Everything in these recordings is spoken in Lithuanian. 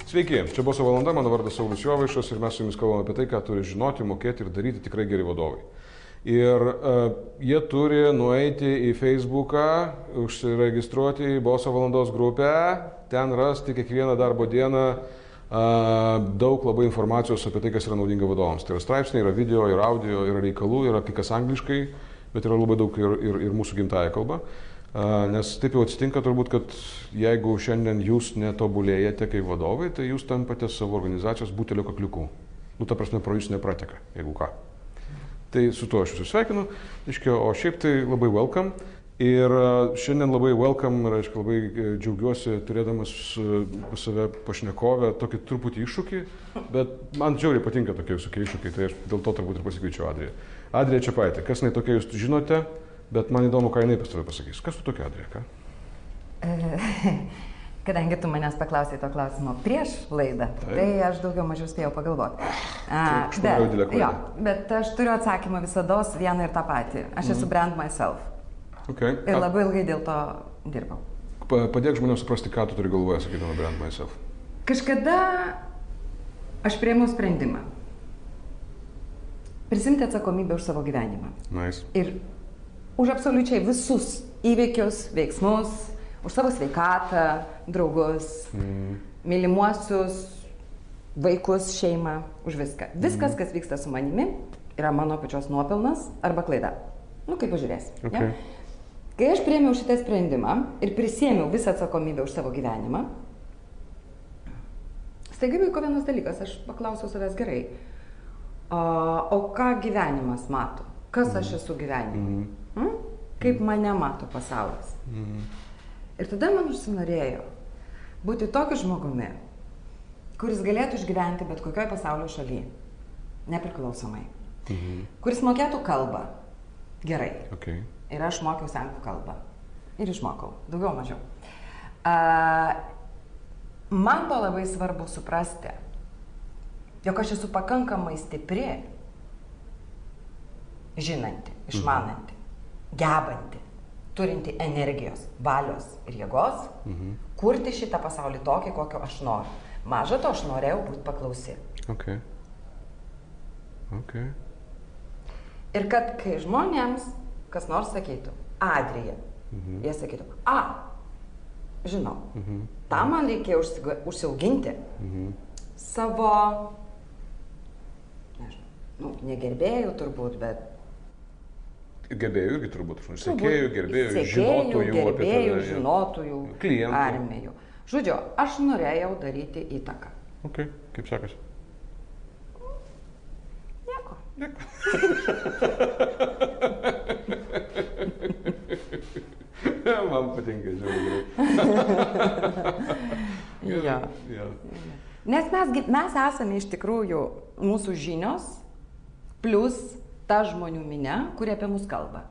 Sveiki, čia Boso valanda, mano vardas Saulius Jovaišas ir mes su jumis kalbame apie tai, ką turi žinoti, mokėti ir daryti tikrai geri vadovai. Ir jie turi nueiti į Facebooką, užsiregistruoti į Boso valandos grupę, ten rasti kiekvieną darbo dieną daug labai informacijos apie tai, kas yra naudinga vadovams. Tai yra straipsniai, yra video, yra audio, yra reikalų, yra kai kas angliškai, bet yra labai daug ir mūsų gimtąją kalbą. Nes taip jau atsitinka turbūt, kad jeigu šiandien jūs netobulėjate kaip vadovai, tai jūs tampate savo organizacijos butelio kakliukų. Nu, ta prasme, pro jūs neprateka, jeigu ką. Tai su tuo aš jūs sveikinu, o šiaip tai labai welcome. Ir šiandien labai welcome, reiškia, labai džiaugiuosi turėdamas pas save pašnekovę tokį truputį iššūkį, bet man žiauriai patinka tokie visokie iššūkiai, tai aš dėl to turbūt ir pasikviečiau Adriją. Adrija Čepaitė, kas jinai tokia jūs žinote? Bet man įdomu, ką jinai pas tave pasakys. Kas tu tokia, Adrija, ką? Kadangi tu manęs paklausai to klausimo prieš laidą, tai aš daugiau mažiau spėjau pagalvoti. Bet aš turiu atsakymą visados vieną ir tą patį. Aš esu brand myself. Okay. Ir labai ilgai dėl to dirbau. Padėk žmonėms suprasti, ką tu turi galvoje, sakydama brand myself. Kažkada aš priėmiau sprendimą. Prisimti atsakomybę už savo gyvenimą. Nice. Ir už absoliučiai visus įvykius, veiksmus, už savo sveikatą, draugus, mylimuosius, vaikus, šeimą, už viską. Viskas, kas vyksta su manimi, yra mano pačios nuopelnas arba klaida. Nu, kaip pažiūrėsi. Okay. Ja? Kai aš priėmiau šitą sprendimą ir prisėmiau visą atsakomybę už savo gyvenimą, staiga vyko vienas dalykas, aš paklausiau savęs gerai, o ką gyvenimas mato? Kas aš esu gyvenime? Kaip mane mato pasaulis? Ir tada man užsinorėjo būti tokiu žmogumi, kuris galėtų išgyventi bet kokioje pasaulio šalyje, nepriklausomai. Kuris mokėtų kalbą gerai. Okay. Ir aš mokiausi anglų kalbą. Ir išmokau. Daugiau mažiau. Man buvo labai svarbu suprasti, jog aš esu pakankamai stipri, žinanti, išmananti, gebanti, turinti energijos, valios ir jėgos, kurti šitą pasaulį tokį, kokio aš noriu. Maža to, aš norėjau būti paklausi. Okay. Okay. Ir kad kai žmonėms kas nors sakytų, Adrija, jie sakytų, žinau, tam man reikėjo užsiauginti savo, nežinau, negerbėjų turbūt, bet gerbėjų irgi turbūt, sekėjų, gerbėjų, žinotojų, klientų, armijų. Žodžiu, aš norėjau daryti įtaką. Ok, kaip sekasi? Nieko. Man patinka, žiūrėjau. Ja. Nes mes esame iš tikrųjų mūsų žinios, plus ta žmonių minia, kurie apie mus kalba.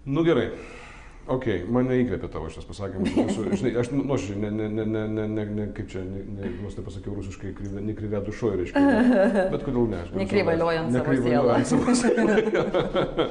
Nu gerai, mane įkvėpė tavo šitas pasakymas. Žinai, aš nuoširdžiai, kaip čia, nors nepasakiau rusiškai, nekryvė dušoj, reiškia, bet kodėl ne? Nekryvaliojant savo sielą.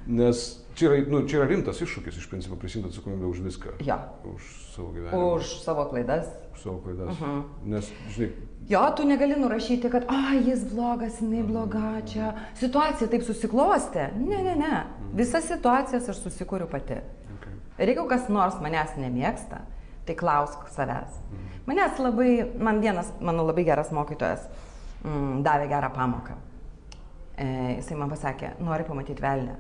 Nes čia yra rimtas iššūkis, iš principo, prisimti atsakomybę už viską. Ja. Už savo gyvenimą. Už savo klaidas. Už savo klaidas. Nes, žinai, jo, tu negali nurašyti, kad, jis blogas, jinai bloga, čia situacija taip susiklostė. Ne. Visas situacijas aš susikūriu pati. Okay. Ir jeigu kas nors manęs nemėgsta, tai klausk savęs. Man vienas, mano labai geras mokytojas, davė gerą pamoką. Jisai man pasakė, nori pamatyti velnę,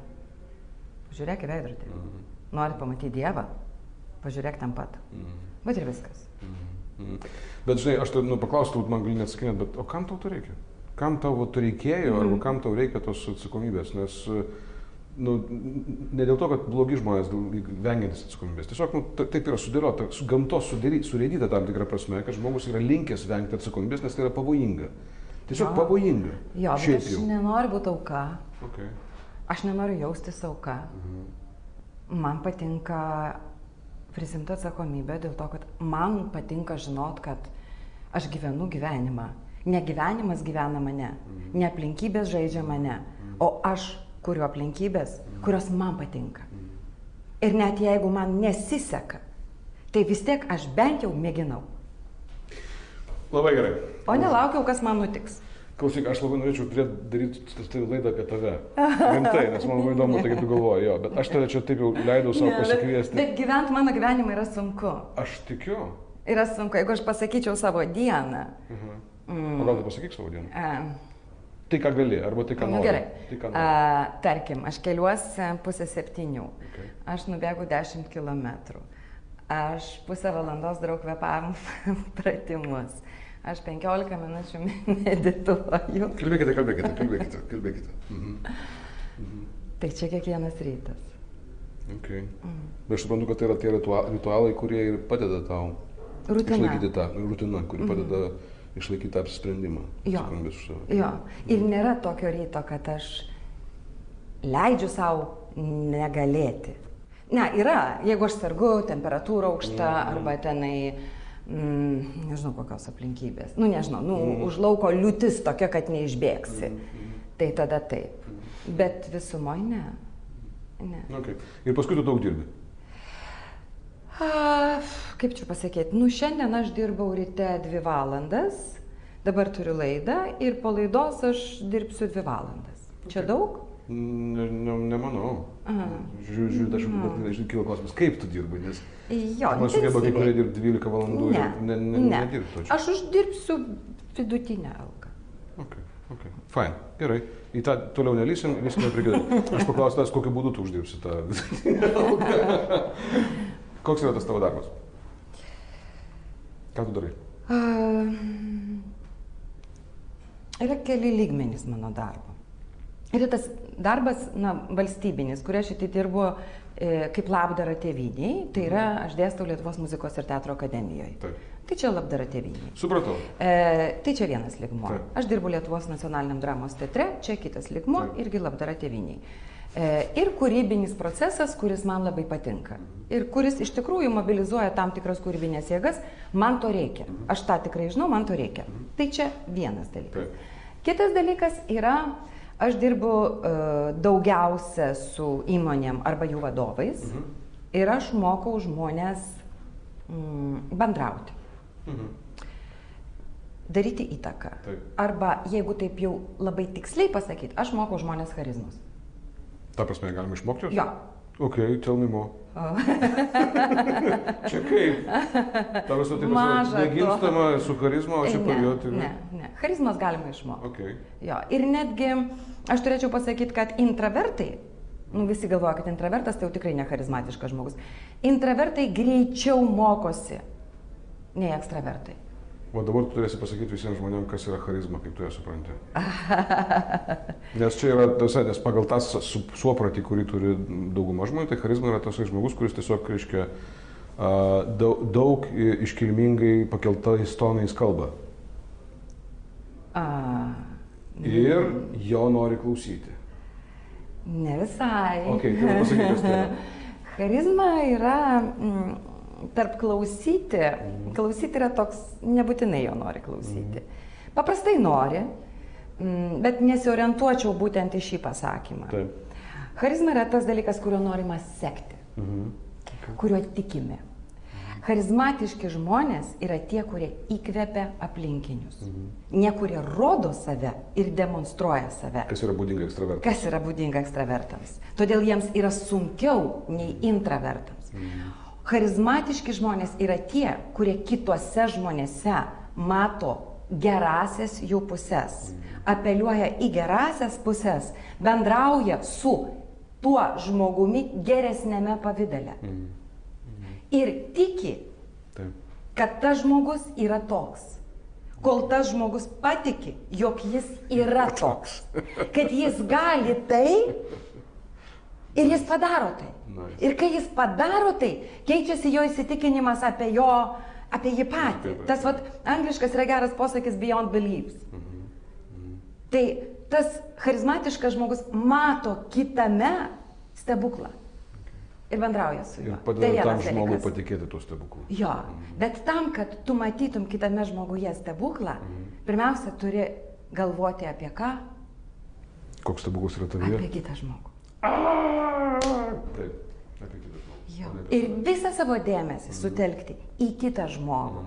pažiūrėk į veidrodį. Nori pamatyti Dievą, pažiūrėk ten pat. Bet ir viskas. Bet žinai, aš paklausiu, man gali neatsakinėti, bet o kam tau to reikia? Kam tau to reikėjo, arba kam tau reikia tos atsakomybės? Nes, ne dėl to, kad blogi žmonės vengiantis atsakomybės. Tiesiog, taip yra sudėliota, su gamtos surėdyta tam tikrą prasme, kad žmogus yra linkęs vengti atsakomybės, nes tai yra pavojinga. Tiesiog pavojinga. Jo, bet aš nenoriu būti auka. Okay. Aš nenoriu jaustis auka. Man patinka prisimti atsakomybę dėl to, kad man patinka žinot, kad aš gyvenu gyvenimą. Ne gyvenimas gyvena mane, ne aplinkybės žaidžia mane, o aš kuriu aplinkybės, kurios man patinka. Ir net jeigu man nesiseka, Tai vis tiek aš bent jau mėginau. Labai gerai. O nelaukiau, kas man nutiks. Klausyk, aš labai norėčiau daryti laidą apie tave. Rimtai, nes man labai įdomu, tai kaip tu galvoji, jo. Bet aš tave čia taip jau leidau savo pasikviesti. Bet gyvent mano gyvenimą yra sunku. Aš tikiu. Yra sunku, jeigu aš pasakyčiau savo dieną. O gal tu pasakyk savo dieną? Tai ką gali, arba tai ką nori. Gerai. Tai ką nori. Tarkim, aš keliuosi 6:30. Okay. Aš nubėgu 10 kilometrų. Aš pusę valandos darau kvėpavimo pratimus. Aš 15 minučių medituoju. Kalbėkite. Tai čia kiekvienas rytas. Okay. Bet aš suprantu, kad tai yra tie ritualai, kurie ir padeda tau išlaikyti tą rutiną, kuri padeda išlaikyti tą apsisprendimą. Jo. Ir nėra tokio ryto, kad aš leidžiu savo negalėti. Ne, yra, jeigu aš sergu, temperatūra aukšta arba tenai, nežinau kokios aplinkybės. Nežinau, už lauko liūtis tokia, kad neišbėgsi. Tai tada taip. Bet visumoj ne. Okay. Ir paskui tu daug dirbi? Kaip čia pasakyti, šiandien aš dirbau ryte 2 valandas, dabar turiu laidą ir po laidos aš dirbsiu 2 valandas. Čia daug? Nemanau. Žiūrėt, aš kilo klausimas, kaip tu dirbai, nes man intensyviai. sugeba kai kurie dirbti 12 valandų ir nedirbti. Aš uždirbsiu vidutinę algą. Okay. Fine, gerai. Į tą toliau nelysim prie kitų. Aš paklausiu tas, kokiu būdu tu uždirbsi tą vidutinę algą. Koks yra tas tavo darbas? Ką tu darai? Yra keli lygmenys mano darbo. Ir tas darbas, valstybinis, kurį aš dirbu kaip labdara tėvynei, tai yra, aš dėstau Lietuvos muzikos ir teatro akademijoje. Taip. Tai čia labdara tėvynei. Supratau. Tai čia vienas lygmuo. Taip. Aš dirbu Lietuvos nacionaliniam dramos teatre, čia kitas lygmuo, irgi labdara tėvynei. Ir kūrybinis procesas, kuris man labai patinka. Ir kuris iš tikrųjų mobilizuoja tam tikras kūrybinės jėgas, man to reikia. Aš tą tikrai žinau, man to reikia. Tai čia vienas dalykas. Kitas dalykas yra, aš dirbu daugiausia su įmonėm arba jų vadovais ir aš mokau žmonės bendrauti. Daryti įtaką. Arba, jeigu taip jau labai tiksliai pasakyti, aš mokau žmonės charizmos. Ta prasme, galima išmokti jos? Jo. Ok, tell me more. Čia kaip? Ta prasme, tai negimstama su charizma, o čia pavijoti? Ne. Charizmas galima išmokti. Okay. Jo. Ir netgi, aš turėčiau pasakyti, kad intravertai, visi galvoja, kad intravertas tai jau tikrai ne charizmatiškas žmogus. Intravertai greičiau mokosi nei ekstravertai. O dabar tu turėsi pasakyti visiems žmonėms, kas yra charizma, kaip tu ją supranti. Nes čia yra, nes pagal tą suopratį, kurį turi dauguma žmonių, tai charizma yra tas žmogus, kuris tiesiog, reiškia, daug iškilmingai pakeltais tonais kalba. Ir jo nori klausyti. Ne visai. Ok, tai pasakyk, kas tai yra. Charizma yra tarp klausyti. Klausyti yra toks, nebūtinai jo nori klausyti. Paprastai nori, bet nesiorientuočiau būtent į šį pasakymą. Taip. Charizma yra tas dalykas, kurio norima sekti, kuriuo tikime. Charizmatiški žmonės yra tie, kurie įkvepia aplinkinius. Ne kurie rodo save ir demonstruoja save. Kas yra būdinga ekstravertams. Kas yra būdinga ekstravertams. Todėl jiems yra sunkiau nei intravertams. Charizmatiški žmonės yra tie, kurie kituose žmonėse mato gerasias jų pusės, apeliuoja į gerasias pusės, bendrauja su tuo žmogumi geresnėme pavydale. Ir tiki, kad tas žmogus yra toks. Kol tas žmogus patiki, jog jis yra toks, kad jis gali tai ir jis padaro tai. Ir kai jis padaro tai, keičiasi jo įsitikinimas apie jį patį. Tas angliškas yra geras posakis beyond beliefs. Tai tas charizmatiškas žmogus mato kitame stebuklą ir bendrauja su juo. Ir padeda tam žmogui patikėti tuo stebuklu. Jo, bet tam, kad tu matytum kitame žmoguje stebuklą, pirmiausia turi galvoti apie ką? Koks stebuklas yra tavyje? Apie kitą žmogų. Taip. Apie kitą žmogų. Jo. Ir visą savo dėmesį sutelkti į kitą žmogų.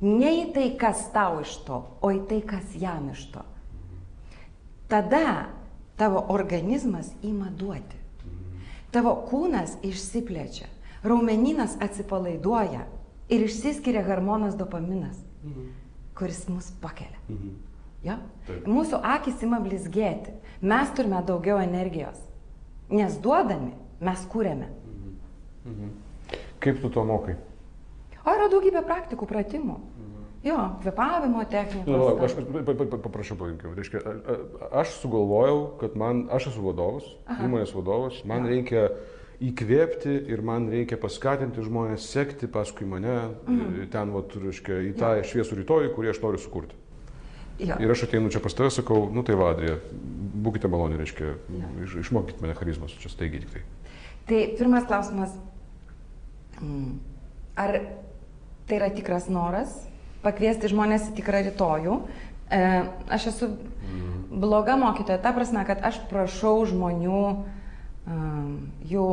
Ne į tai, kas tau iš to, o į tai, kas jam iš to. Tada tavo organizmas ima duoti. Tavo kūnas išsiplečia, raumenynas atsipalaiduoja ir išsiskiria hormonas dopaminas, kuris mus pakelia. Ja? Mūsų akys ima blizgėti. Mes turime daugiau energijos. Nes duodami mes kūrėme. Kaip tu to mokai? O yra daugybė praktikų, pratimų. Jo, kvėpavimo technikos. Aš paprašau paimkim. Reiškia, aš sugalvojau, kad aš esu vadovas, įmonės vadovas, man reikia įkvėpti ir man reikia paskatinti žmonės sekti paskui mane ten, reiškia, į tą šviesų rytojų, kurį aš noriu sukurti. Jo. Ir aš ateinu čia pas tave, sakau, nu tai va, Adrija, būkite maloni, reiškia, išmokite mane charizmas, čia staigiai tik tai. Tai pirmas klausimas, ar tai yra tikras noras pakviesti žmonės į tikrą rytojų? Aš esu bloga mokytoja, ta prasme, kad aš prašau žmonių jų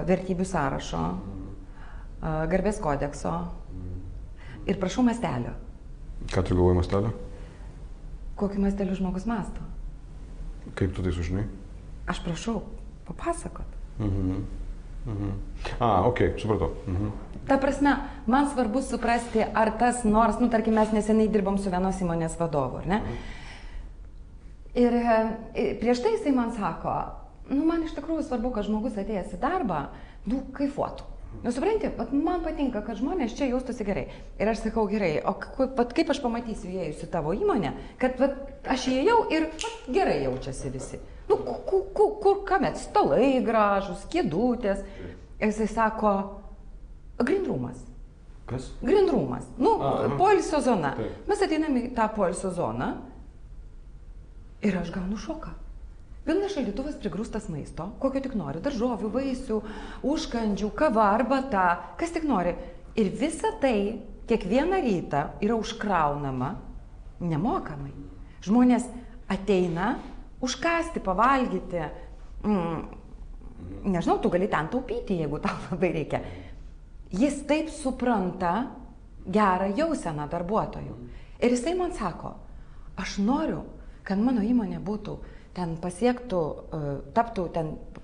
vertybių sąrašo, garbės kodekso ir prašau mastelio. Ką tu galvoji mastelio? Kokiu masteliu žmogus masto? Kaip tu tai sužinai? Aš prašau papasakot. Supratau. Ta prasme, man svarbu suprasti, ar tas nors, tarkim, mes neseniai dirbom su vienos įmonės vadovu, ar ne? Ir prieš tai jisai man sako, man iš tikrųjų svarbu, kad žmogus atėjęs į darbą, kaifuotų. Supranti, man patinka, kad žmonės čia jaustųsi gerai. Ir aš sakau, gerai, o kaip aš pamatysiu įėjus į tavo įmonę, kad aš įėjau ir gerai jaučiasi visi. Kur kamet, stalai gražus, kėdutės. Ir jisai sako, green roomas. Kas? Green roomas. Poilsio zona. Taip. Mes ateiname į tą poilsio zoną ir aš gaunu šoką. Pilnas šaldytuvas prigrūstas maisto, kokio tik nori, daržovių, vaisių, užkandžių, kava, arbata, kas tik nori. Ir visa tai kiekvieną rytą yra užkraunama nemokamai. Žmonės ateina užkasti, pavalgyti. Nežinau, tu gali ten taupyti, jeigu tau labai reikia. Jis taip supranta gerą jauseną darbuotojų. Ir jisai man sako, aš noriu, kad mano įmonė būtų ten pasiektų,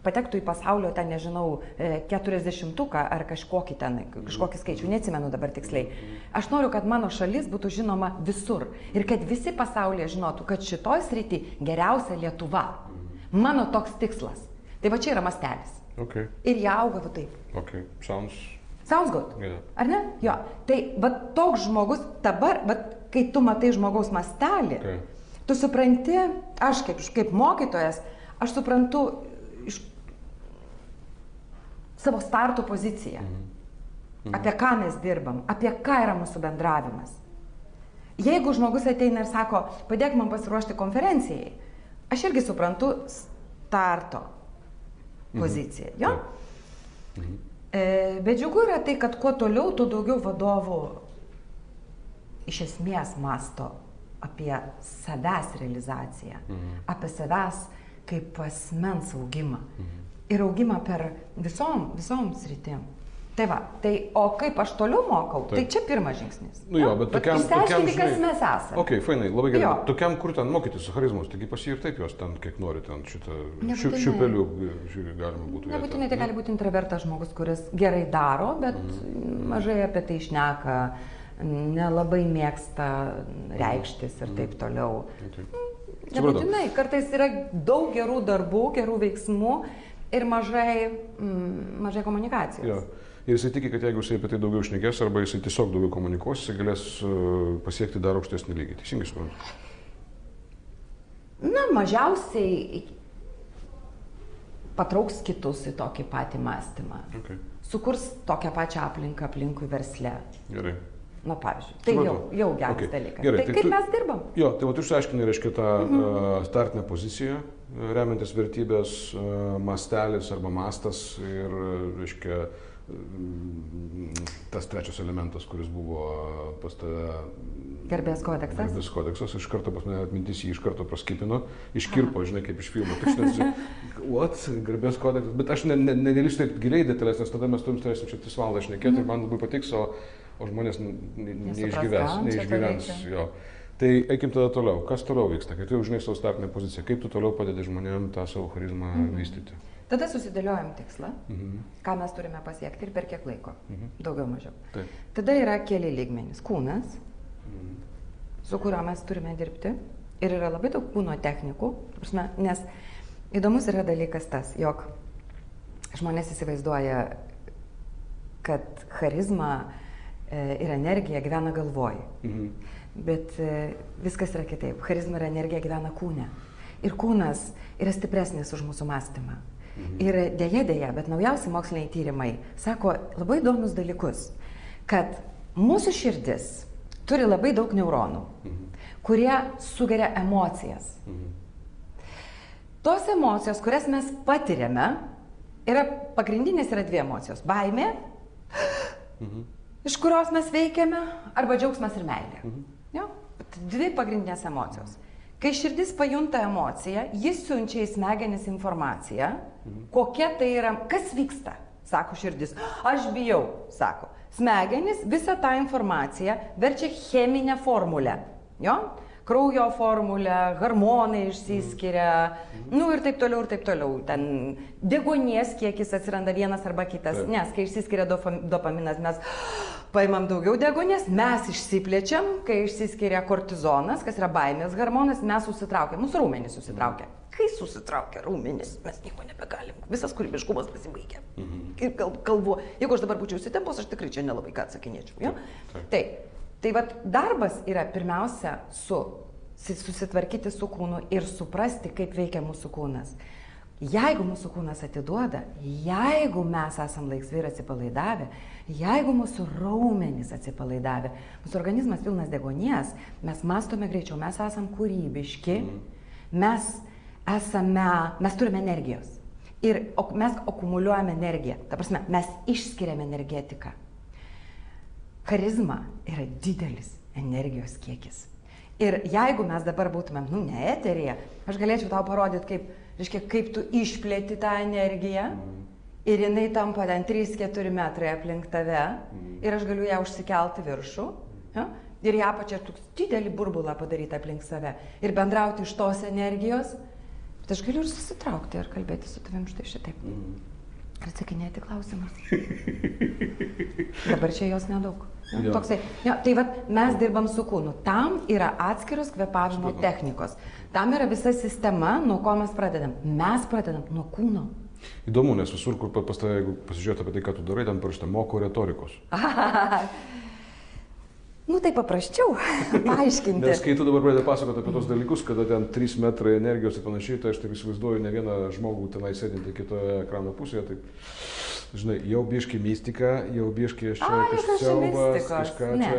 patektų į pasaulio, ten nežinau, 40-uką ar kažkokį skaičių, neatsimenu dabar tiksliai. Aš noriu, kad mano šalis būtų žinoma visur ir kad visi pasaulyje žinotų, kad šitoj srity geriausia Lietuva. Mano toks tikslas. Tai va čia yra mastelis. Okay. Ir jie auga va taip. Okay. Sounds good. Yeah. Ar ne? Jo. Tai va toks žmogus dabar, va, kai tu matai žmogaus mastelį, tu supranti, aš kaip mokytojas, aš suprantu iš savo starto poziciją, apie ką mes dirbam, apie ką yra mūsų bendravimas. Jeigu žmogus ateina ir sako, padėk man pasiruošti konferencijai, aš irgi suprantu starto poziciją. Jo? Bet džiugu yra tai, kad kuo toliau, tuo daugiau vadovų iš esmės masto apie savęs realizaciją, apie savęs kaip asmens augimą ir augimą per visom sritim. Tai va, o kaip aš toliau mokau, tai čia pirmas žingsnis. Bet tokiam, išsiaiškinti, kas mes esame. Ok, fainai, labai gerai. Tokiam, kur ten mokytis su charizmos, taigi pas jį ir taip jos ten, kiek nori, ten šitą šiupelių galima būtų. Nebūtinai tai gali būti intravertas žmogus, kuris gerai daro, bet mažai apie tai šneka, nelabai mėgsta reikštis ir taip toliau. Nebūtinai, kartais yra daug gerų darbų, gerų veiksmų ir mažai komunikacijos. Ir jisai tiki, kad jeigu jisai apie tai daugiau šnekės arba jisai tiesiog daugiau komunikuos, jisai galės pasiekti dar aukštesnį lygį. Teisingai suprantu? Mažiausiai patrauks kitus į tokį patį mąstymą. Okay. Sukurs tokią pačią aplinką aplinkui versle. Gerai. Pavyzdžiui, tai jau geras dalykas. Gerai, tai kaip mes dirbam? Jo, tai tu išsiaiškinai, reiškia, tą startinę poziciją, remiantis vertybės, mastelis arba mastas ir, reiškia, tas trečias elementas, kuris buvo pas tave. Garbės kodeksas. Garbės kodeksas, iš karto pas mane atmintis jį iš karto praskipino, iškirpo, žinai, kaip iš filmo. What? Garbės kodeksas. Bet aš nedėlysiu taip giliai detalės, nes tada mes turėsim čia 3 valandas šnekėti ir man labai patiks, o žmonės neišgyvens. Jo. Tai eikim tada toliau. Kas toliau vyksta? Kai tu jau žinai savo startinę poziciją, kaip tu toliau padedi žmonėm tą savo charizmą vystyti? Tada susidėliojam tikslą, ką mes turime pasiekti ir per kiek laiko. Daugiau mažiau. Taip. Tada yra keli lygmenys. Kūnas, su kuriuo mes turime dirbti. Ir yra labai daug kūno technikų. Nes įdomus yra dalykas tas, jog žmonės įsivaizduoja, kad charizma ir energija gyvena galvoj. Bet viskas yra kitaip. Charizma ir energija gyvena kūne. Ir kūnas yra stipresnis už mūsų mąstymą. Ir dėja, bet naujausi moksliniai tyrimai sako labai įdomus dalykus, kad mūsų širdis turi labai daug neuronų, kurie sugeria emocijas. Tos emocijos, kurias mes patiriame, pagrindinės yra 2 emocijos. Baimė, iš kurios mes veikiame, arba džiaugsmas ir meilė. 2 pagrindinės emocijos. Kai širdis pajunta emociją, jis siunčia į smegenis informaciją, kokia tai yra, kas vyksta, sako širdis. Aš bijau, sako. Smegenis visą tą informaciją verčia cheminę formulę. Kraujo formulę, hormonai išsiskiria, ir taip toliau. Ten deguonies kiekis atsiranda vienas arba kitas, nes kai išsiskiria dopaminas, mes paimam daugiau deguonies, mes išsiplečiam, kai išsiskiria kortizonas, kas yra baimės hormonas, mes susitraukiam, mūsų raumenys susitraukia. Kai susitraukia raumenys, mes nieko nebegalim, visas kūrybiškumas pasibaigia. Ir kalbu, jeigu aš dabar būčiau įsitempus, aš tikrai čia nelabai ką atsakinėčiau. Tai vat darbas yra pirmiausia susitvarkyti su kūnu ir suprasti, kaip veikia mūsų kūnas. Jeigu mūsų kūnas atiduoda, jeigu mes esam laisvi ir atsipalaidavę, jeigu mūsų raumenys atsipalaidavę, mūsų organizmas pilnas deguonies, mes mąstome greičiau, mes esam kūrybiški, mes turime energijos. Ir mes akumuliuojame energiją. Ta prasme, mes išskiriame energetiką. Charizma yra didelis energijos kiekis. Ir jeigu mes dabar būtumėm, ne eteryje, aš galėčiau tau parodyti, kaip tu išplėti tą energiją ir jinai tampa ten 3-4 metrai aplink tave ir aš galiu ją užsikelti viršų ir ją pačią didelį burbulą padaryti aplink save ir bendrauti iš tos energijos, bet aš galiu ir susitraukti ir kalbėti su tavim štai šitaip. Ir atsakinėti klausimus. Dabar čia jos nedaug. Tai vat, mes dirbam su kūnu. Tam yra atskiros kvėpavimo technikos. Tam yra visa sistema, nuo ko mes pradedam. Mes pradedam nuo kūno. Įdomu, nes visur, kur pas tave, jeigu pasižiūrėt apie tai, ką tu darai, ten parašyta moko retorikos. Tai paprasčiau paaiškinti. Nes kai tu dabar pradedi pasakoti apie tos dalykus, kada ten 3 metrai energijos ir panašiai, tai aš taip įsivaizduoju ne vieną žmogų tenai sėdinti kitoje ekrano pusėje, tai, žinai, jau biški mistika, jau biški kažkas siaubas, kažką čia,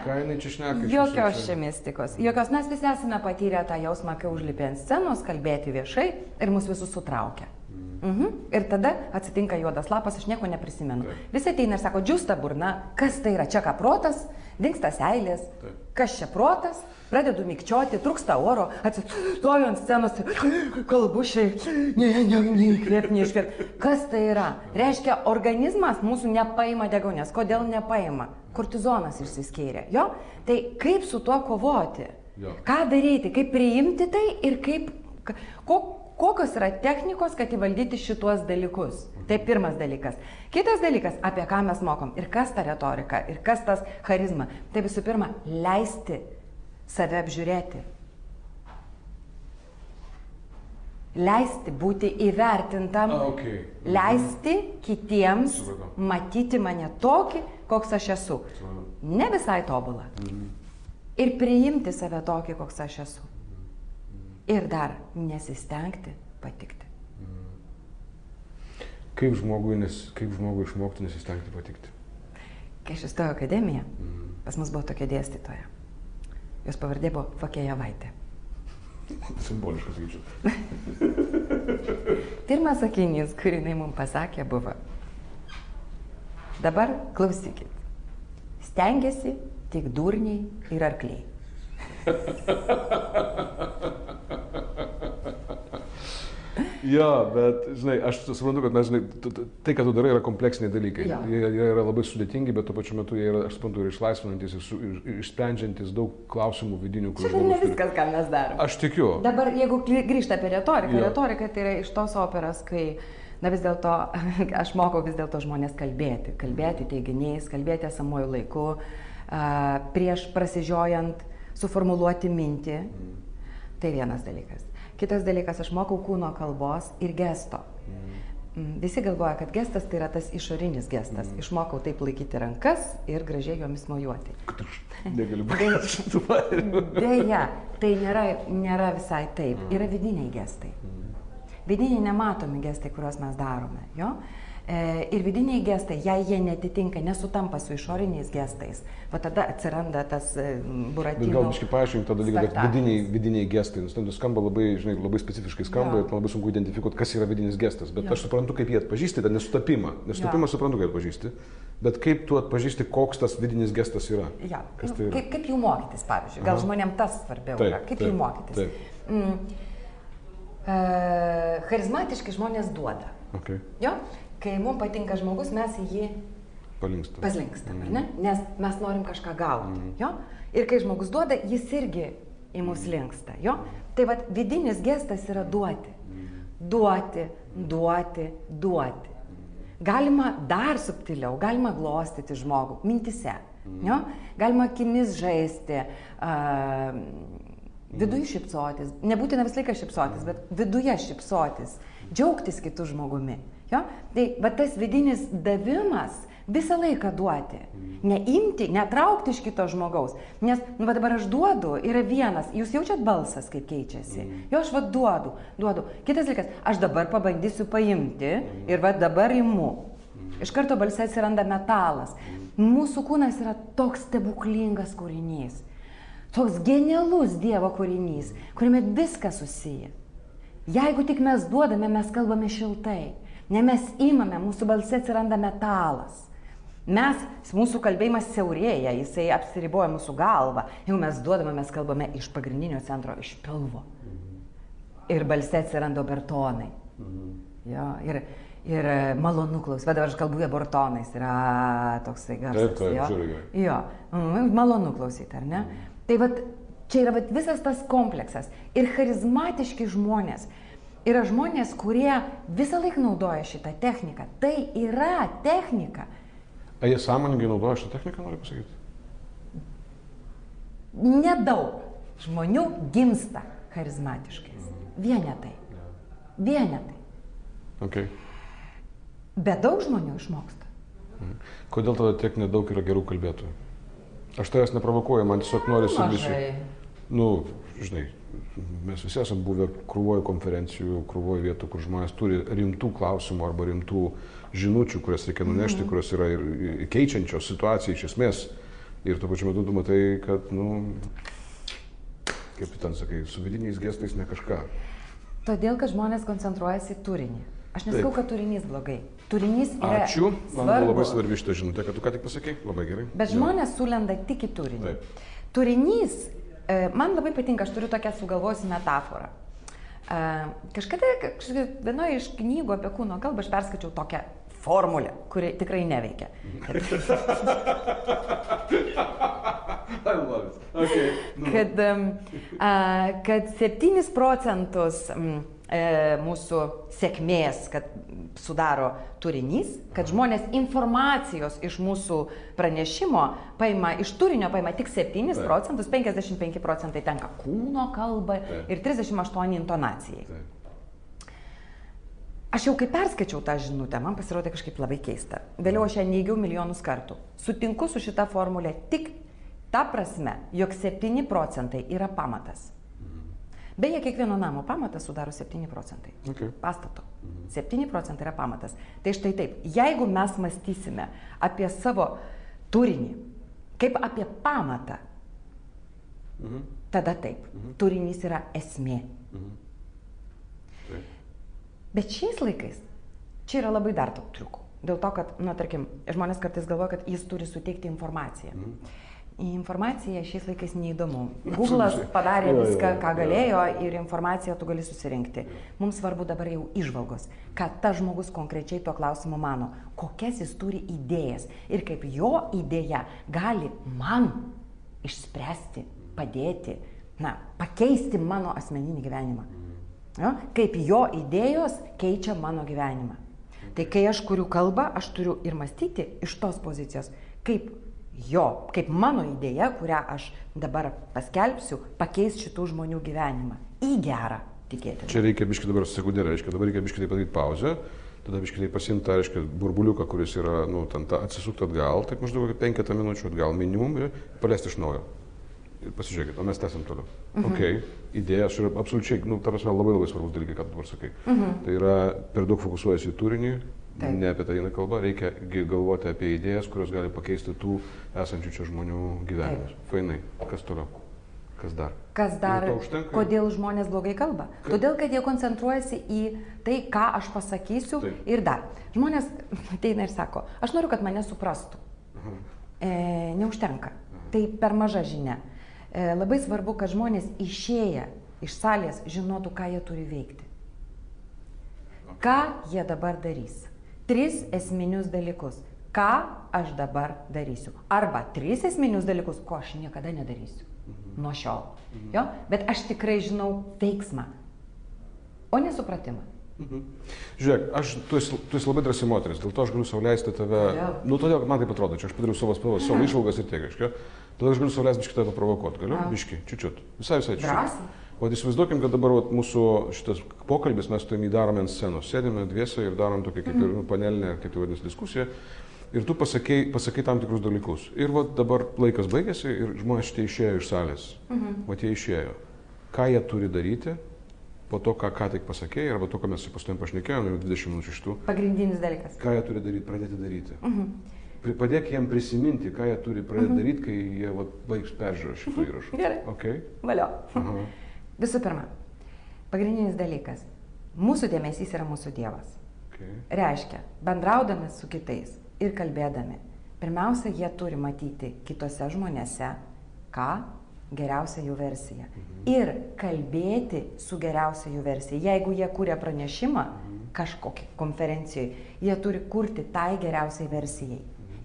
ką jinai čia šneka. Jokios čia mistikos. Jokios, mes visi esame patyrę tą jausmą, kai užlipė ant scenos, kalbėti viešai ir mus visus sutraukia. Ir tada atsitinka juodas lapas, aš nieko neprisimenu. Visi ateina ir sako, džiūsta burna, kas tai yra, čia ką protas, dingsta seilės, kas čia protas, pradedu mikčioti, trūksta oro, atsistoju ant scenos, kalbu šiai, neįkvėp, neiškvėp. Kas tai yra? Reiškia, organizmas mūsų nepaima deguonies. Kodėl nepaima? Kortizonas išsiskyrė. Tai kaip su tuo kovoti? Ką daryti? Kaip priimti tai ir kokios yra technikos, kad įvaldyti šituos dalykus? Tai pirmas dalykas. Kitas dalykas, apie ką mes mokom ir kas ta retorika, ir kas tas charizma. Tai visų pirma, leisti save apžiūrėti. Leisti būti įvertintam, leisti kitiems matyti mane tokį, koks aš esu. Ne visai tobulą. Ir priimti save tokį, koks aš esu. Ir dar nesistengti patikti. Kaip žmogui išmokti nesistengti patikti? Kai aš įstojau akademiją, pas mus buvo tokia dėstytoja. Jos pavardė buvo Fakėjavaitė. Simboliškas sakyčiau. Pirmas sakinys, kurį jinai mums pasakė, buvo: Dabar klausykit. Stengiasi tik durniai ir arkliai. Jo, bet, žinai, aš suprantu, kad mes, žinai, tai, ką tu darai, yra kompleksiniai dalykai. Jo. Jie yra labai sudėtingi, bet tuo pačiu metu jie yra, aš suprantu, ir išlaisvinantis, ir išsprendžiantis daug klausimų vidinių, Čia dar ne viskas, ką mes darome. Aš tikiu. Dabar, jeigu grįžta apie retoriką, Jo. retorika tai yra iš tos operos, kai, na vis dėlto, aš mokau vis dėlto žmonės kalbėti teiginiais, kalbėti esamuoju laiku, prieš prasižiojant, suformuluoti mintį. Tai vienas dalykas. Kitas dalykas, aš mokau kūno kalbos ir gesto. Visi galvoja, kad gestas tai yra tas išorinis gestas. Išmokau taip laikyti rankas ir gražiai jomis mojuoti. Negaliu pasakyti. Deja, tai nėra visai taip. Yra vidiniai gestai. Vidiniai nematomi gestai, kuriuos mes darome. Jo? Ir vidiniai gestai, jei jie netitinka, nesutampa su išoriniais gestais, va tada atsiranda tas Buratino. Bet gal biškai paaiškink tą dalyką, kad vidiniai gestai, nes tai skamba labai, žinai, labai specifiškai skamba, ir labai sunku identifikuoti, kas yra vidinis gestas, bet aš suprantu, kaip jie atpažįsti tą nesutapimą. Nesutapimą suprantu, kaip atpažįsti, bet kaip tu atpažįsti, koks tas vidinis gestas yra. Ja. Tai yra? Kaip jų mokytis, pavyzdžiui, gal žmonėm tas svarbiau yra, kaip jų mokytis. Charizmatiški žmonės duoda. Okay. Jo? Kai mums patinka žmogus, mes į jį paslinkstam, ne? Nes mes norim kažką gauti. Jo? Ir kai žmogus duoda, jis irgi į mus linksta. Jo? Tai vat vidinis gestas yra duoti. Duoti, duoti, duoti. Galima dar subtiliau, galima glostyti žmogų mintise. Jo? Galima akimis žaisti, viduje šypsotis. Nebūtina visą laiką šypsotis, bet viduje šypsotis. Džiaugtis kitų žmogumi. Jo? Tai va tas vidinis davimas visą laiką duoti. Neimti, netraukti iš kito žmogaus. Nes, nu va dabar aš duodu, yra vienas, jūs jaučiat balsas, kaip keičiasi. Jo, aš va duodu. Kitas dalykas, aš dabar pabandysiu paimti ir va dabar imu. Iš karto balse atsiranda metalas. Mūsų kūnas yra toks stebuklingas kūrinys. Toks genialus Dievo kūrinys, kuriame viskas susiję. Jeigu tik mes duodame, mes kalbame šiltai. Ne mes imame, mūsų balse atsiranda metalas. Mūsų kalbėjimas siaurėja, jisai apsiriboja mūsų galvą. Jeigu mes duodame, mes kalbame iš pagrindinio centro, iš pilvo. Ir balse atsiranda obertonai. Jo, ir malonu klausyti. Vadau, aš kalbu obertonais, yra toksai garsas. Taip, jo, malonu klausyti, ar ne? Tai vat, čia yra visas tas kompleksas. Ir charizmatiški žmonės. Yra žmonės, kurie visą laiką naudoja šitą techniką. Tai yra technika. A jie sąmoningai naudoja šitą techniką, noriu pasakyti? Nedaug žmonių gimsta charizmatiškais. Vienetai. Okay. Bet daug žmonių išmoksta. Kodėl tada tiek nedaug yra gerų kalbėtojų? Aš tavęs neprovokuoju, man tiesiog norisi Mažai. Žinai, mes visi esame buvę krūvoje konferencijų, krūvoje vietų, kur žmonės turi rimtų klausimų arba rimtų žinučių, kurias reikia nunešti, kurios yra ir keičiančios situaciją iš esmės. Ir tuo pačiu metu tu matai, kad, kaip tu ten sakai, su vidiniais gestais ne kažką. Todėl, kad žmonės koncentruojasi į turinį. Aš nesakau, kad turinys blogai. Turinys yra Ačiū, man buvo svarbu. labai svarbi šitą žinutę, kad tu ką tik pasakei, labai gerai. Bet žmonės sulenda tik į turinį. Taip. Turinys, man labai patinka, aš turiu tokią sugalvojusi metaforą. Kažkada vienoje iš knygų apie kūno kalbą aš perskaičiau tokią formulę, kuri tikrai neveikia. Kad 7% mūsų sėkmės, kad sudaro turinys, kad žmonės informacijos iš mūsų pranešimo paima, iš turinio paima tik 7%, 55% tenka kūno kalbai ir 38% intonacijai. Aš jau kai perskaičiau tą žinutę, man pasirodė kažkaip labai keista. Vėliau aš ją neigiau milijonus kartų. Sutinku su šita formulė tik ta prasme, jog 7% yra pamatas. Beje, kiekvieno namo pamatas sudaro 7%. Okay. Pastato. 7% yra pamatas. Tai štai taip, jeigu mes mąstysime apie savo turinį, kaip apie pamatą, tada taip, turinys yra esmė. Bet šiais laikais čia yra labai dar daug triukų. Dėl to, kad, tarkim, žmonės kartais galvoja, kad jis turi suteikti informaciją. Informacija šiais laikais neįdomu. Google'as padarė viską, ką galėjo ir informaciją tu gali susirinkti. Mums svarbu dabar jau įžvalgos, ką tas žmogus konkrečiai tuo klausimu mano, kokias jis turi idėjas ir kaip jo idėja gali man išspręsti, padėti, pakeisti mano asmeninį gyvenimą. Kaip jo idėjos keičia mano gyvenimą. Tai kai aš kuriu kalbą, aš turiu ir mąstyti iš tos pozicijos, kaip mano idėja, kurią aš dabar paskelbsiu, pakeis šitų žmonių gyvenimą. Į gerą, tikėtina. Čia reikia biškai dabar sekundėlę, dabar reikia biškai tai padaryti pauzę, tada biškai tai pasimti tą, burbuliuką, kuris yra, atsisukti atgal, taip maždaug 5 minučių atgal minimum ir paleisti iš naujo. Ir pasižiūrėkit, o mes tęsim toliau. Idėjas yra absoliučiai, labai labai svarbus dalykai, ką tu dabar sakai. Tai yra per daug fokusuojasi į turinį, ne apie tai eina kalba, reikia galvoti apie idėjas, kurios gali pakeisti tų esančių čia žmonių gyvenimus. Fainai, kas toliau? Kas dar? Kas dar? Kodėl žmonės blogai kalba? Todėl, kad jie koncentruojasi į tai, ką aš pasakysiu ir dar. Žmonės ateina ir sako, aš noriu, kad mane suprastų. Neužtenka. Tai per maža žinia. Labai svarbu, kad žmonės išėję iš salės žinotų, ką jie turi veikti. Ką jie dabar darys? 3 esminius dalykus. Ką aš dabar darysiu? Arba 3 esminius dalykus, ko aš niekada nedarysiu. Nuo šiol. Bet aš tikrai žinau veiksmą, o nesupratimą. Žiūrėk, tu esi labai drąsi moteris, dėl to aš galiu sau leisti tave, todėl, kad man taip atrodo, čia aš padariau savo išvalgas ir tiek, todėl aš galiu sau leisti biškį tave provokuoti, galiu? Biškį, čiučiut, visai čiučiut. Drąsiai. O įsivaizduokim, kad dabar mūsų šitas pokalbis, mes jį darome ant scenos, sėdime dviese ir darom tokią kaip ir panelinę, kaip tai vadinasi, diskusiją, ir tu pasakai tam tikrus dalykus. Ir dabar laikas baigėsi ir žmonės šitie išėjo iš salės, jie išėjo. Ką jie turi daryti? Po to, ką tik pasakėjai, arba to, ką mes pastovim pašnekėjome, jau 20 minučių iš tų. Pagrindinis dalykas. Ką jie turi daryti, pradėti daryti. Padėk jiem prisiminti, ką jie turi pradėti daryti, kai jie baigs peržiūrą šitų įrašų. Gerai. Okay. Valio. Visų pirma, pagrindinis dalykas. Mūsų dėmesys yra mūsų Dievas. Reiškia, bendraudami su kitais ir kalbėdami, pirmiausia, jie turi matyti kitose žmonėse, ką geriausia jų versija. Ir kalbėti su geriausia jų versija. Jeigu jie kūrė pranešimą kažkokį konferencijoje, jie turi kurti tai geriausiai versijai.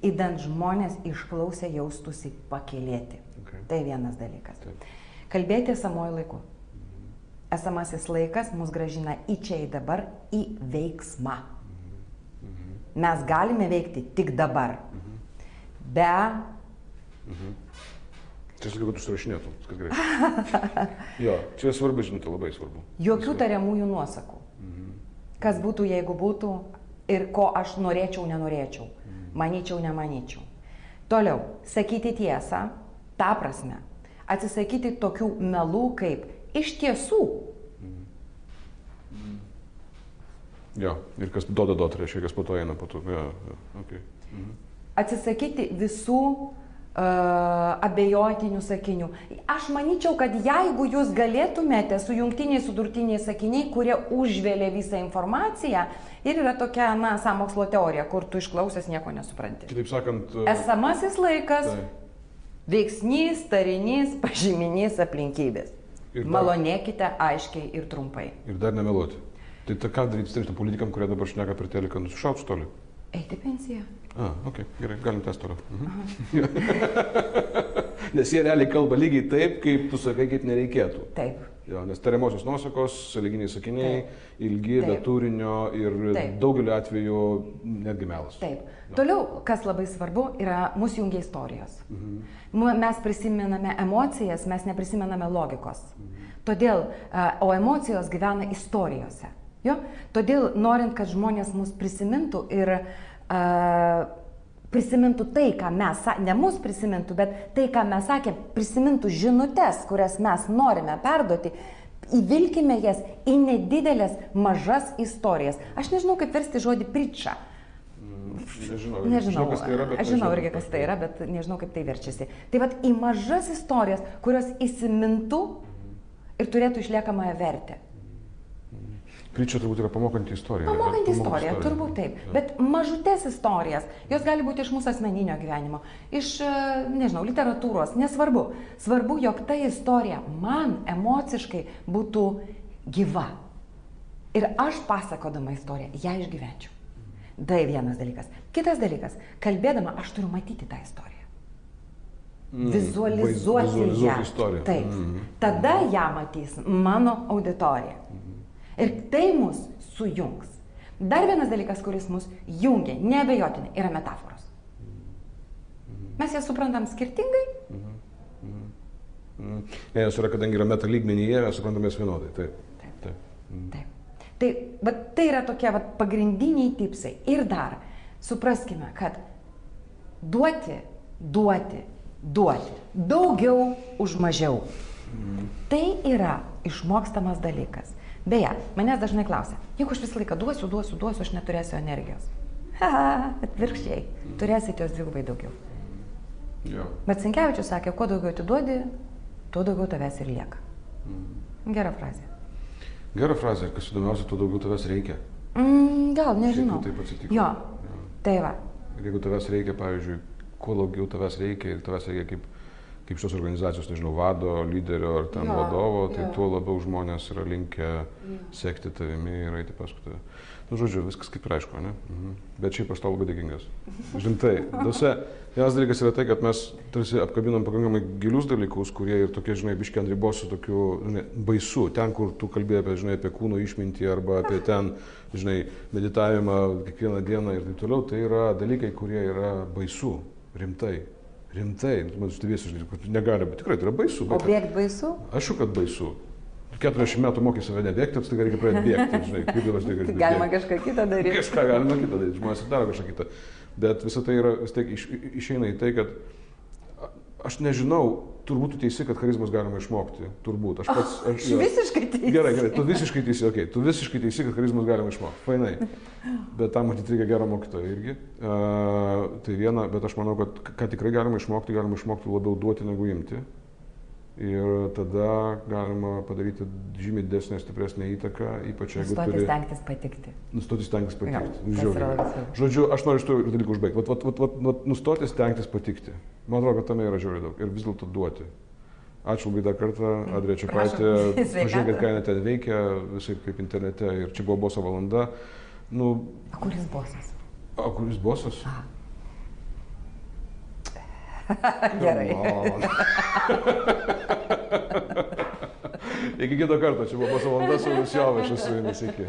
Įdant žmonės išklausę jaustųsi pakylėti. Tai vienas dalykas. Kalbėti esamuoju laiku. Esamasis laikas mus gražina į čia, į dabar, į veiksmą. Mes galime veikti tik dabar. Be... Čia sakai, kad užsirašinėtum, viskas gerai. Jo, čia svarbu žinoti, labai svarbu. Jokių tariamųjų nuosakų. Kas būtų, jeigu būtų, ir ko aš norėčiau, nenorėčiau. Manyčiau, nemanyčiau. Toliau, sakyti tiesą, tą prasme. Atsisakyti tokių melų kaip iš tiesų. Jo, ir kas duoda, reiškia, kas po to eina, po to. Atsisakyti visų abejotinių sakinių. Aš manyčiau, kad jeigu jūs galėtumėte su jungtiniai, sudurtiniai sakiniai, kurie užvėlė visą informaciją, ir yra tokia, sąmokslo teorija, kur tu išklausęs nieko nesupranti. Kitaip sakant... Esamasis laikas, veiksnys, tarinys, pažyminys, aplinkybės. Malonėkite aiškiai ir trumpai. Ir dar nemeluoti. Tai ką daryti streitų politikam, kurie dabar šneka per teliką, nusišauts toli? Eiti pensiją. Gerai, galim tęsti toliau. Nes jie realiai kalba lygiai taip, kaip tu sakai, kaip nereikėtų. Taip. Jo, nes tariamosios nuosakos, sąlyginiai sakiniai, ilgi, be turinio ir daugeliu atveju netgi melas. Taip. Toliau, kas labai svarbu, yra mūsų jungia istorijos. Mes prisimename emocijas, mes neprisimename logikos. Todėl, o emocijos gyvena istorijose. Todėl, norint, kad žmonės mus prisimintų ir prisimintų tai, ką mes, ne mus prisimintų, bet tai, ką mes sakėm, prisimintų žinutes, kurias mes norime perduoti, įvilkime jas į nedidelės, mažas istorijas. Aš nežinau, kaip versti žodį pričą. Nežinau, kas tai yra, bet aš žinau irgi, kas tai yra, bet nežinau, kaip tai verčiasi. Tai vat į mažas istorijas, kurios įsimintų ir turėtų išliekamąją vertę. Pritčia turbūt yra pamokanti istorija. Pamokanti istorija, turbūt taip. Bet mažutės istorijas, jos gali būti iš mūsų asmeninio gyvenimo, iš, nežinau, literatūros, nesvarbu. Svarbu, jog ta istorija man emociškai būtų gyva. Ir aš pasakodama istoriją, ją išgyvenčiau. Tai vienas dalykas. Kitas dalykas, kalbėdama, aš turiu matyti tą istoriją. Vizualizuoti ją. Taip. Tada ją matys mano auditorija. Ir tai mus sujungs. Dar vienas dalykas, kuris mus jungia, neabejotinai, yra metaforos. Mes jas suprantam skirtingai. Nes yra, kadangi yra meta lygmenyje, mes suprantam jas vienodai. Taip. Tai yra tokie pagrindiniai tipsai. Ir dar supraskime, kad duoti. Daugiau už mažiau. Tai yra išmokstamas dalykas. Beje, manęs dažnai klausia, jeigu aš visą laiką duosiu, aš neturėsiu energijos. Atvirkščiai, turėsite jos dvigubai daugiau. Bet Sinkevičius sakė, kuo daugiau atiduodi, tuo daugiau tavęs ir lieka. Gera frazė. Gera frazė, kas įdomiausia, tuo daugiau tavęs reikia. Gal, nežinau. Taip atsitiko. Jo, tai va. Ir jeigu tavęs reikia, pavyzdžiui, kuo daugiau tavęs reikia ir tavęs reikia kaip šios organizacijos, nežinau, vado, lyderio ar ten vadovo, tai tuo labiau žmonės yra linkę sekti tavimi ir eiti paskui tave. Nu, žodžiu, viskas kaip ir aišku, ne? Bet šiaip aš tau labai dėkingas. Žintai, vienas dalykas yra tai, kad mes tarsi apkabinam pakankamai gilius dalykus, kurie ir tokie, žinai, biškiai ant ribos su tokiu, žinai, baisu. Ten, kur tu kalbėjai apie, žinai, apie kūno išmintį arba apie ten, žinai, meditavimą kiekvieną dieną ir taip toliau, tai yra dalykai, kurie yra baisu, rimtai. Man stebėsiu, žinai, negali, bet tikrai tai yra baisu. O bėgti baisu? Aišku, kad baisu. 40 metų mokė save nebėgti, tai reikia pradėti bėgti, žinai, kaip dabar aš tai galima kažką kitą daryti. Kažką galima kitą daryti, žmonės ir daro kažką kitą. Bet visą tai yra, vis tiek išeina į tai, kad aš nežinau, turbūt tu teisi, kad charizmos galima išmokti, turbūt. Aš visiškai teisi. Gerai, tu visiškai teisi, tu visiškai teisi, kad charizmos galima išmokti, fainai. Bet tam matyti reikia gerą mokytoją irgi. Tai viena, bet aš manau, kad tikrai galima išmokti labiau duoti negu imti. Ir tada galima padaryti žymiai didesnę, stipresnę įtaką, ypač jeigu turi... Nustoti stengtis patikti. Žodžiu, aš noriu iš tų dalykų užbaigti. Nustoti stengtis patikti. Man atrodo, kad tame yra žiauriai daug. Ir vis dėlto duoti. Ačiū labai dar kartą, Adrija Čepaitė. Pažiūrėkit, ką net ten veikia, visai kaip internete. Ir čia buvo boso valanda. O kuris bosas? Kuris bosas? Gerai. Iki kito karto, čia buvo boso valanda su Jovaišu su jumis iki.